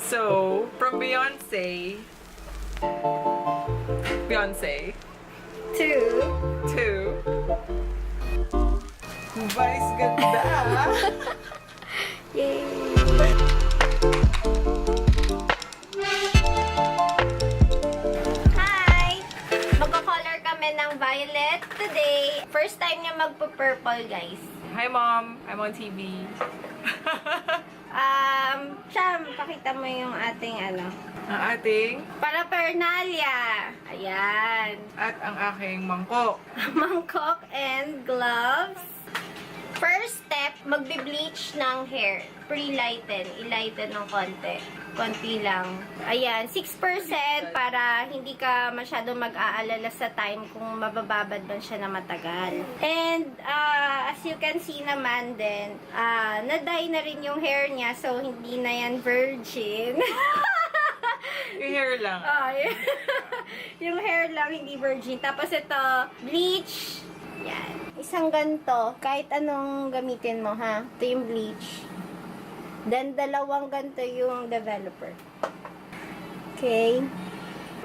So, from Beyonce. To Vice ganda. Yay! Hi! Magko-color kami ng violet today. First time niya magpo-purple, guys. Hi Mom, I'm on TV. Cham, pakita mo yung ating ano. Ang ating Paraphernalia. Ayan. at ang aking mangkok. Mangkok and gloves. First step, magbe-bleach ng hair. Pre-lighten. I-lighten ng konti. Konti lang. Ayan, 6% para hindi ka masyado mag-aalala sa time kung mabababad man siya na matagal. And, as you can see naman din, na-dye na rin yung hair niya, so hindi na yan virgin. Yung hair lang. Yung hair lang, hindi virgin. Tapos ito, bleach. Yan. Isang ganto. Kahit anong gamitin mo, ha? Ito yung bleach. Then, dalawang ganto yung developer. Okay.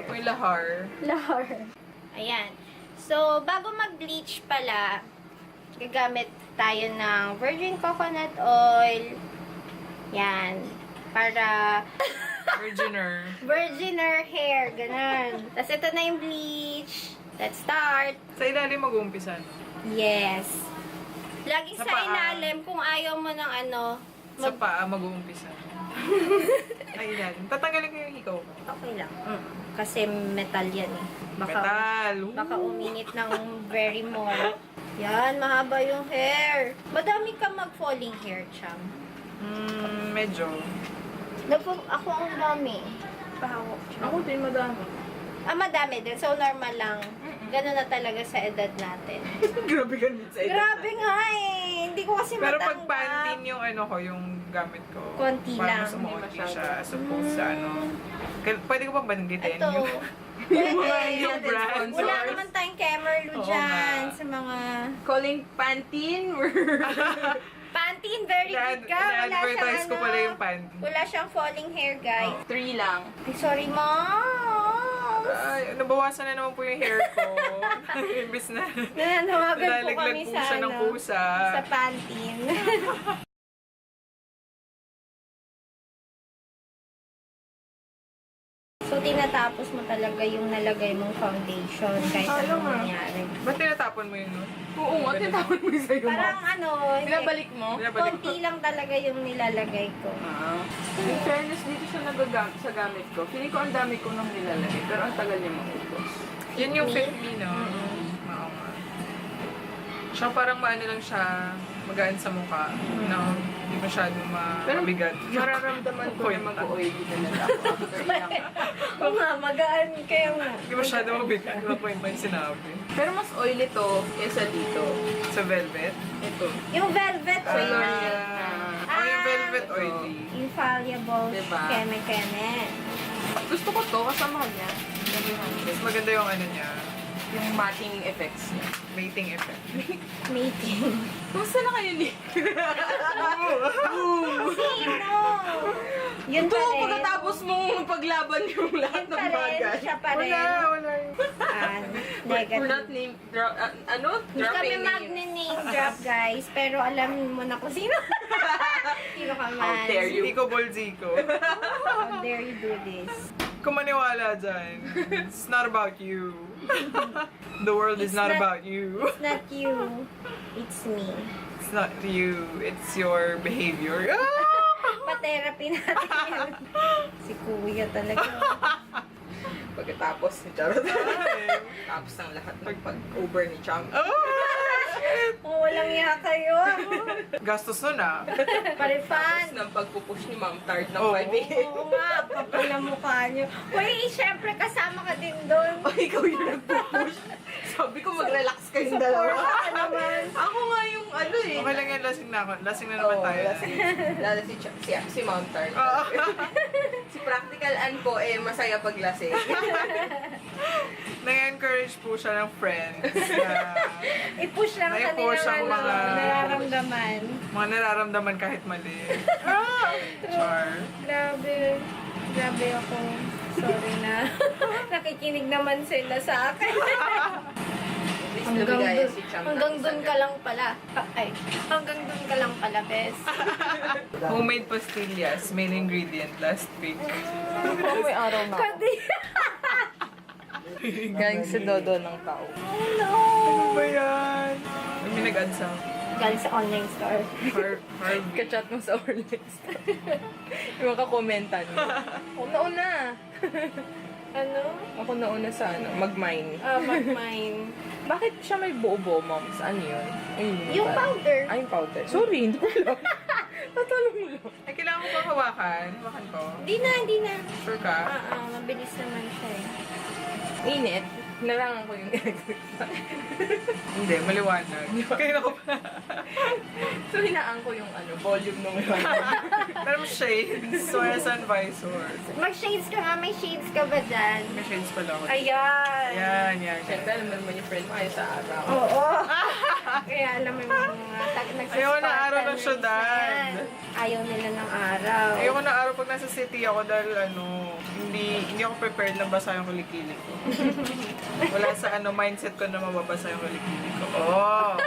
May lahar. Lahar. Ayan. So, bago mag-bleach pala, gagamit tayo ng virgin coconut oil. Yan. Para virginer hair. Ganun. Tapos, ito na yung bleach. Let's start. Sa ilalim mag-uumpisan. Yes. Lagi Sa sa paa. ilalim, kung ayaw mo ng ano, Sa paa mag-uumpisan. Ay, ilalim. Tatanggalin ko yung hikaw. okay lang. Kasi metal yan eh. Metal. Baka uminit ng very more. Yan, mahaba yung hair. Madami ka mag-falling hair, Cham. Medyo. Ako ang dami. Pahawak, Cham. Ako din madami. Madami din. So, normal lang. Ganun na talaga sa edad natin. Grabe ka sa edad. Grabe nga eh. Hindi ko kasi Pero pag matanggap. Pantene yung ano ko, yung gamit ko. Konti lang. Parang sumukunti siya. Suppose sa ano. Pwede ko bang banggitin Ito. yung yung brand? Wala naman tayong Kemerlu Oo dyan nga. sa mga... Calling Pantene. Pantene, very good ka. Wala Na-advertise siyang ko pala yung Pantene. Wala siyang falling hair, guys. 3 lang. Ay, sorry, Mom. Ay, nabawasan na naman po yung hair ko. Imbis na Nananawagan po nalalaglag kami po sa, siya ng ano, kusa. sa Pantene. So, tinatapos mo talaga yung nalagay mong foundation kahit Alam anong mo. mangyari. Ba't tinatapon mo yun? No? Oo nga, tinatawag mo yung sa'yo. Parang ano, hindi, Pinabalik mo? Binabalik ko. konti lang talaga yung nilalagay ko. In fairness, dito siya nagagamit sa gamit ko. Feeling ko ang dami ko nang nilalagay, pero ang tagal niya maubos. Yun yung fit me, no? Oo nga. Siya parang maano lang siya, magaan sa mukha. No? Hindi masyado mabigat. Mararamdaman ko na mag-oily talaga ako after ilang. Oo nga, magaan kayo nga. Hindi masyado mabigat. Yung point ba yung sinabi? Pero mas oily to kesa dito. Sa velvet? Ito. Yung velvet Ah, oil. yung velvet oily. Infallible. Diba? Keme-keme. Gusto ko to, kasama niya. Mas maganda yung ano niya, Yung matching effects niya. mating effect. Mating. Kumusta na kayo, Nick? Sino? Yun Ito, pa rin. pagkatapos mong paglaban yung lahat Yun ng pa rin. bagay. Siya pa rin. Wala. We're not Negative. name, ano? Hindi kami Dropping names. mag-name drop, guys. Pero alam mo na kung sino. Sino ka man. How dare you. Zico Bolzico. How dare you do this? Kung maniwala dyan, it's not about you. The world is It's not not- about you. It's not you. It's me. It's not you. It's your behavior. Pa-therapy natin yun. Si Kuya talaga. Pagkatapos ni Charot. Tapos ang lahat ng pag-over ni Cham. Oh, walang iya kayo. Gastos nun ah. Pare-fan. Tapos ng pagpupush ni Ma'am Tart ng Oo. 5 a.m. Oo nga, kapal na mukha niyo. Uy, syempre kasama ka din doon. O, ikaw yung nagpupush. Sabi ko mag-relax kayong dalawa. Ka naman. Ako nga yung ano eh. Okay lang yan, lasing na ako. Lasing na naman tayo. Lalo si Ma'am Tart. Si Practicalanne po eh masaya paglasing. Nag-encourage po siya ng friends. I-push lang sa Nai-push ang nilang mga- nararamdaman. Mga nararamdaman kahit mali. Char. Grabe. Grabe ako. Sorry na. Nakikinig naman sila sa akin. Hanggang dun ka lang pala. Ay, hanggang dun ka lang pala, bes. Homemade pastillas, main ingredient, last week. Oh, may araw na ako. Kadi. Galing sa dodo ng tao. Oh no. Ano ba yan? May nag-add sa Galing sa online store. Harvey. Kachat mo sa online store. Yung makakomentan mo. Ako nauna. Ano? Ako nauna sa mag-mine. Mag-mine. Bakit siya may buo-buo, moms? Ano yun? Ayun, Yung powder. Ay, yung powder. Sorry, hindi ko alam. Tatanong mo lang. Ay, kailangan ko bang hawakan? Hawakan ko? Hindi na. Sure ka? Mabilis naman siya eh. Init. Narangan ko yung Hindi, maliwanag. Kaya ko pa. So, hinaan ko yung volume nung yun. Pero shades, so as an visor. Mag-shades ka nga. May shades ka ba dyan? May shades pala ako. Ayan. Yan. Siyempre, alam mo naman yung friend mo ay sa araw. Oo. Kaya alam mo yung mga Ayaw na araw ng syudad. Ayaw nila ng araw. Ayoko na araw pag nasa city ako dahil hindi ako prepared na basa yung kulikili ko. Wala sa mindset ko na mababasa yung kulikili ko. Oh!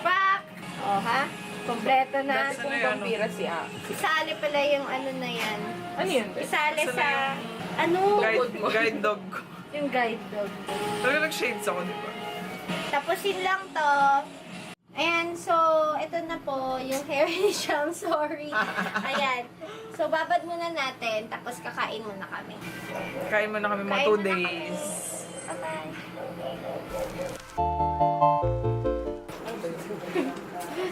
Pak! Oh, ha? Kompleto na. That's Kung ano yan, pampira si A. Isali pala yung ano na yan. Ano yun? Bes? Isali Saan sa... na Ano? Guide dog ko. Yung guide dog. Talaga nag-shades ako, di ba? Tapos yun lang to. Ayan, so, ito na po yung hair ni Sham. Sorry. Ayan. So, babad muna natin, tapos kakain muna kami. Kain mo na kami mga Kain 2 muna days. Bye-bye.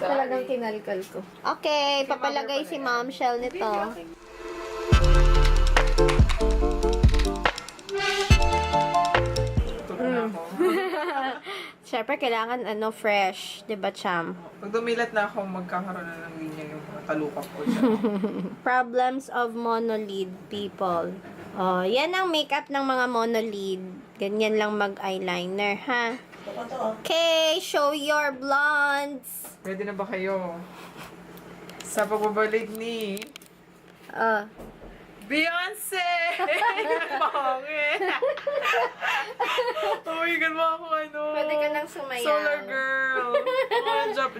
Talagang kinalkal ko. Okay, papalagay si Ma'am Shell nito. Tulog na ako. Siyempre, kailangan fresh. Diba, Cham? Pag dumilat na ako, magkakaroon na ng linya yung mga talukap ko dyan. Problems of monolid people. Oh, yan ang makeup ng mga monolid. Ganyan lang mag-eyeliner, ha? Okay, show your blondes. Ready na ba kayo? Sa pagbabalik ni Beyonce! Pangit! Oh my God, mga ako Pwede ka nang sumayaw. Solar girl!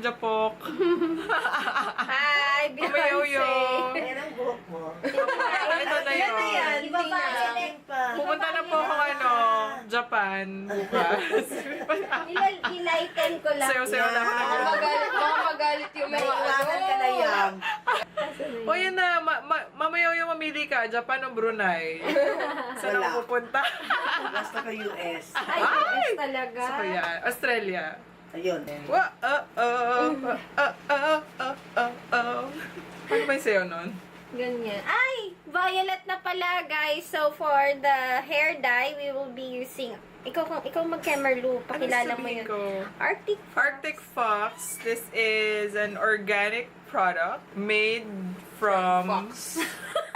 Japok! Hi, Beyonce! Umayaw-yo! Ayan ang buhok mo. Ito na yun. Iba pa, Pupunta na po ako Japan bukas. Ilighten ko lang. Sayo-sayo lang ako ng Magalit yung mga Iwanan ka na yan. O yan na, mamayaw yung mamili ka, Japan o Brunei. Saan Wala. ako pupunta? Basta ka US. Ay, yes talaga. So yan, Australia. Ayun. Ano ba yung sayo nun? Ganyan. Ay! Violet na pala, guys. So, for the hair dye, we will be using... Ikaw mag-Kemerlu. Pakilala mo yun. Ko? Arctic Fox. This is an organic product made from...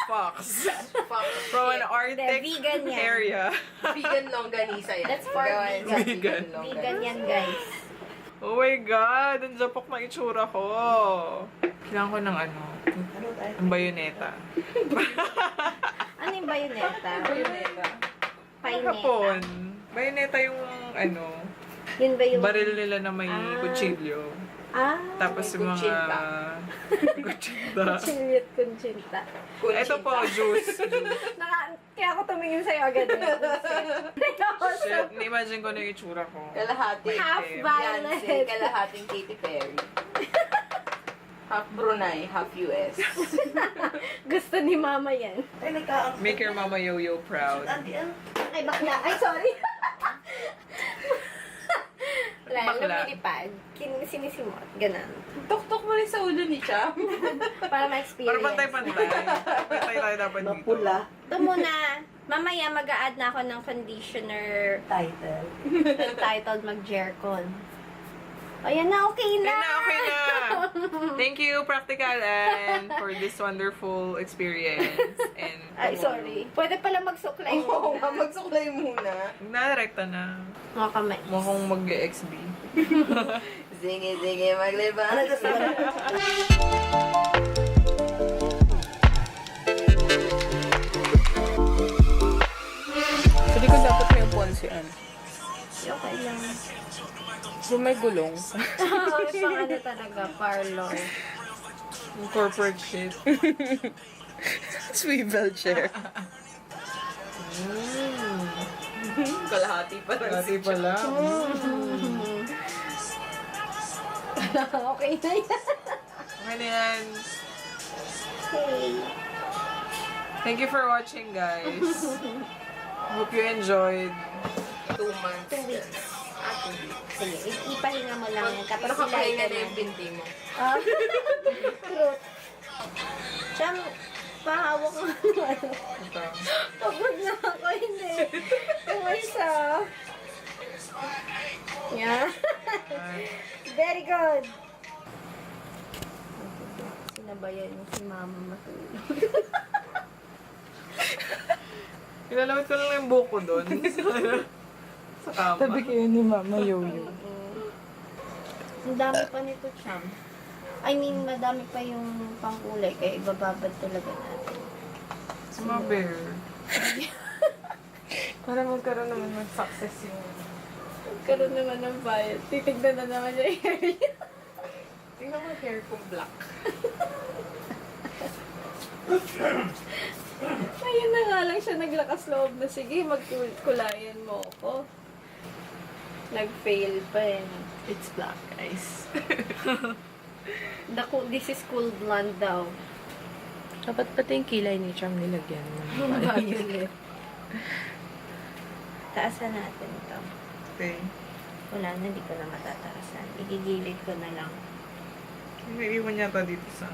Fox. From an Arctic vegan yan. area. Vegan longganisa yan. That's for Guys, vegan. Vegan yan, guys. Oh my God! Ang japok na itsura ko. Kailangan ko ng ang bayoneta. Ano yung bayoneta? Bayoneta. Paineta. Hapon. Bayoneta yung Yun ba yung... baril nila na may kutsilyo. Ah, Tapos yung mga... Kutsilda. Kunchinta. Ito po, juice. Kaya ako tumingin sa'yo agad. Shit, imagine ko na yung itsura ko. Kalahati. Half Beyonce, violet. kalahating Katy Perry. Half Brunei, half US. Gusto ni mama yan. Ay, nagkaan. Make your mama yo-yo proud. Andi, ano? Ay, bakla. Ay, sorry. Bakla. Lumilipad. Sinisimot. Ganun. Tuktok mo rin sa ulo ni Cham. Para ma-experience. Para pantay-pantay. Pantay tayo dapat dito. Mapula. Ito muna. Mamaya mag-a-add na ako ng conditioner Title. entitled mag-Jercon. Ayan na, okay na. Yan na, okay na. Thank you, Practicalanne, for this wonderful experience. And Ay, sorry. Pwede pala magsuklay Oo, muna. magsuklay muna. na-directa na. Mga kamay. Mukhang mag-XB. Zingi, maglibang. Ano gusto mo? ano. Okay lang. So may gulong. Pang ano talaga, parlor. Yung corporate shit. Swivel chair. Kalahati pa rin. Dati pala. Okay na yan. Okay na yan. Okay. Thank you for watching, guys. Hope you enjoyed. 2 months. 2 weeks. Sige, ipahinga mo lang. Tapos Nakapahinga ilay na yung binti mo. Ah, truth. Siyang, pahawak mo ano. Ito. Pagod na ako, hindi. Yung isa. Yeah. Very good. Sinabayan mo si mama matulog. Ilalawit ko lang yung buhok ko doon. Sa kama. Tabi kayo ni Mama Yoyo. Ang dami pa nito, Cham. I mean, madami pa yung pangkulay, kaya ibababad talaga natin. Mga bear. Para magkaroon naman ng success yung... Karoon naman ng file. Titignan na naman yung hair niya. Tingnan mo hair ko black. Ayun na nga lang siya naglakas loob na, sige, magkulayan mo ako. Nag-fail pa eh. It's black, guys. This is cool blonde daw. Dapat pati yung kilay ni Cham nilagyan mo. Violet. Taasan natin ito. Okay. Wala na, hindi ko na matataasan. Igigilid ko na lang. May iwan yata dito sa...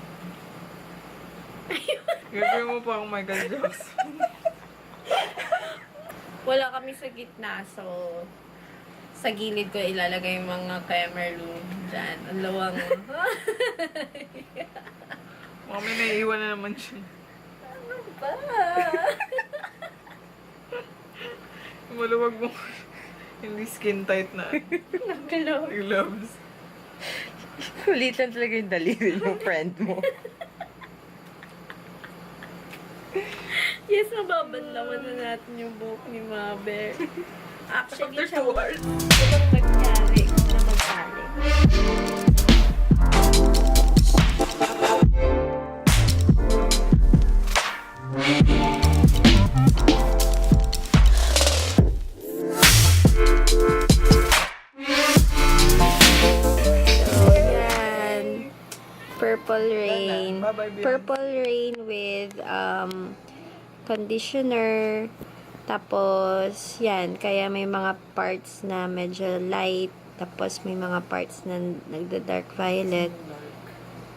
Gagawin mo pa akong Michael Jackson. Wala kami sa gitna, so sa gilid ko ilalagay yung mga camera room dyan. Ang lawang. Baka may naiiwan na naman siya. Ano ba? Maluwag mo. Hindi skin tight na. Nagkalaw. Gloves. Kulitan talaga yung daliri ng friend mo. Yes, mababadlawan na natin yung buhok ni Mabel. Actually, After 2 hours. walang nagyari na magpali. So, yan. Purple rain. Bye-bye, Bian. Purple rain with conditioner. Tapos, yan. Kaya may mga parts na medyo light. Tapos, may mga parts na nagda-dark violet.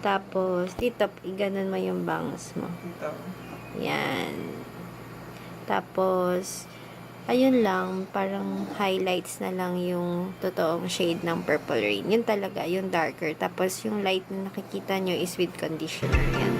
Tapos, dito, iganon mo yung bangs mo. Dito. Yan. Tapos, ayun lang, parang highlights na lang yung totoong shade ng Purple Rain. Yun talaga, yung darker. Tapos, yung light na nakikita nyo is with conditioner. Yan.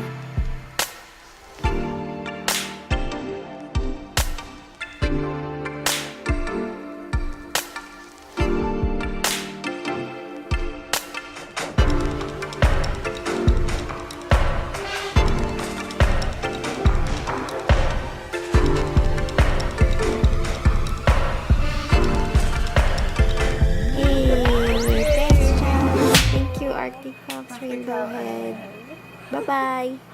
Thanks, Chad. Thank you, Arctic Fox Rainbow Head. Bye-bye.